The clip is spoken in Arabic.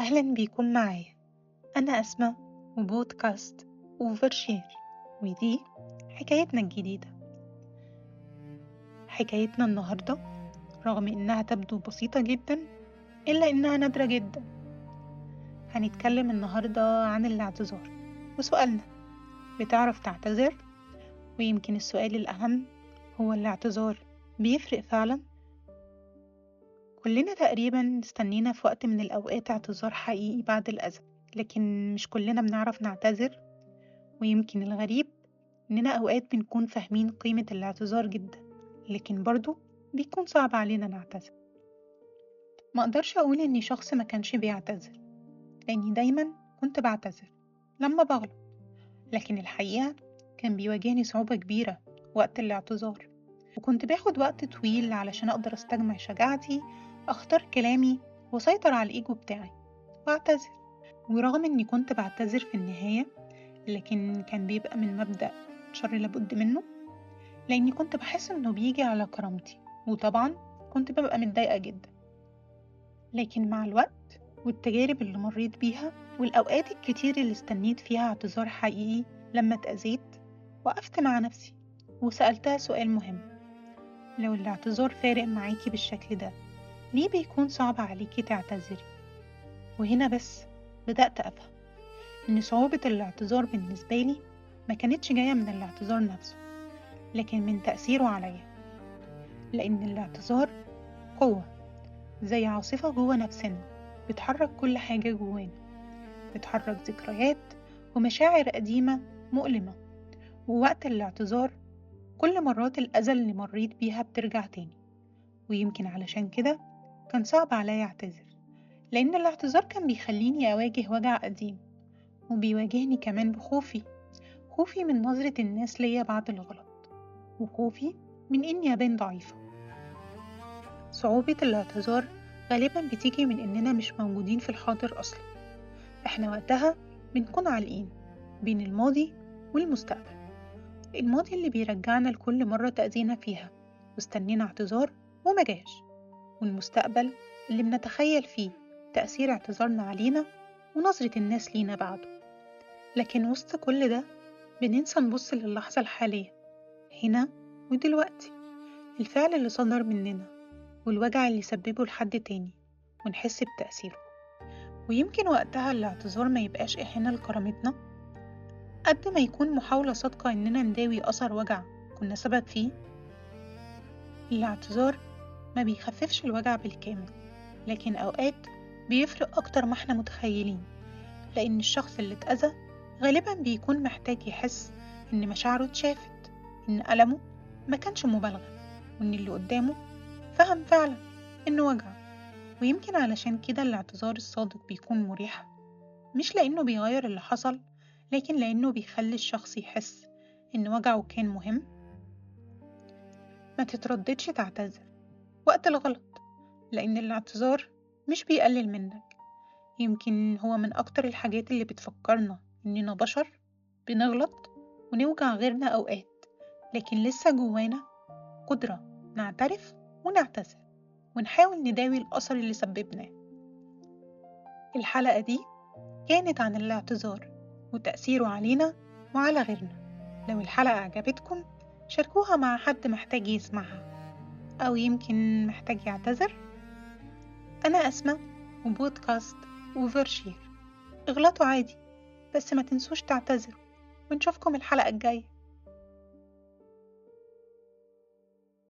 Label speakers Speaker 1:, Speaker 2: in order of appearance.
Speaker 1: أهلا بيكم معايا. أنا أسماء وبودكاست أوفرشير، ودي حكايتنا الجديدة. حكايتنا النهاردة رغم إنها تبدو بسيطة جدا إلا إنها نادرة جدا. هنتكلم النهاردة عن الاعتذار وسؤالنا: بتعرف تعتذر؟ ويمكن السؤال الأهم هو: الاعتذار بيفرق فعلا؟ كلنا تقريبا استنينا في وقت من الأوقات اعتذار حقيقي بعد الأذى، لكن مش كلنا بنعرف نعتذر. ويمكن الغريب إننا أوقات بنكون فاهمين قيمة الاعتذار جدا، لكن برضو بيكون صعب علينا نعتذر. ما أقدرش أقول إني شخص ما كانش بيعتذر، لأني دايما كنت بعتذر لما بغلط، لكن الحقيقة كان بيواجهني صعوبة كبيرة وقت الاعتذار، وكنت باخد وقت طويل علشان أقدر أستجمع شجاعتي، أختار كلامي وأسيطر على الإيجو بتاعي وأعتذر. ورغم إني كنت بعتذر في النهاية، لكن كان بيبقى من مبدأ شر لابد منه، لأني كنت بحس إنه بيجي على كرامتي، وطبعا كنت ببقى متضايقة جدا. لكن مع الوقت والتجارب اللي مريت بيها والأوقات الكتير اللي استنيت فيها اعتذار حقيقي لما اتأذيت، وقفت مع نفسي وسألتها سؤال مهم: لو الاعتذار فارق معاكي بالشكل ده، ليه بيكون صعب عليكي تعتذري؟ وهنا بس بدأت أفهم إن صعوبة الاعتذار بالنسبة لي ما كانتش جاية من الاعتذار نفسه، لكن من تأثيره عليا. لأن الاعتذار قوة، زي عاصفة جوه نفسنا بتحرك كل حاجة جوانا، بتحرك ذكريات ومشاعر قديمة مؤلمة. ووقت الاعتذار كل مرات الأذى اللي مريت بيها بترجع تاني. ويمكن علشان كده كان صعب عليا أعتذر، لأن الاعتذار كان بيخليني أواجه وجع قديم، وبيواجهني كمان بخوفي، خوفي من نظرة الناس ليا بعد الغلط، وخوفي من إني أبان ضعيفة. صعوبة الاعتذار غالبا بتيجي من إننا مش موجودين في الحاضر أصلا. إحنا وقتها بنكون عالقين بين الماضي والمستقبل. الماضي اللي بيرجعنا لكل مرة تأذينا فيها واستنينا اعتذار وما جاش، والمستقبل اللي بنتخيل فيه تأثير اعتذارنا علينا ونظرة الناس لينا بعده. لكن وسط كل ده بننسى نبص للحظة الحالية، هنا ودلوقتي، الفعل اللي صدر مننا والوجع اللي سببه لحد تاني، ونحس بتأثيره. ويمكن وقتها الاعتذار ما يبقاش إهانة لكرامتنا قد ما يكون محاولة صادقة إننا نداوي أثر وجع كنا سبب فيه. الاعتذار ما بيخففش الوجع بالكامل، لكن أوقات بيفرق أكتر ما احنا متخيلين، لأن الشخص اللي اتأذى غالبا بيكون محتاج يحس إن مشاعره اتشافت، إن ألمه ما كانش مبالغة، وإن اللي قدامه فهم فعلا إنه وجع. ويمكن علشان كده الاعتذار الصادق بيكون مريح، مش لأنه بيغير اللي حصل، لكن لأنه بيخلي الشخص يحس إن وجعه كان مهم. ما تترددش تعتذر وقت الغلط، لأن الاعتذار مش بيقلل منك، يمكن هو من أكتر الحاجات اللي بتفكرنا إننا بشر بنغلط ونوجع غيرنا أوقات، لكن لسه جوانا قدرة نعترف ونعتذر ونحاول نداوي الأثر اللي سببناه. الحلقة دي كانت عن الاعتذار وتأثيره علينا وعلى غيرنا. لو الحلقة عجبتكم شاركوها مع حد محتاج يسمعها، أو يمكن محتاج يعتذر. أنا أسماء وبودكاست أوفرشير. اغلطوا عادي، بس ما تنسوش تعتذروا، ونشوفكم الحلقة الجاية.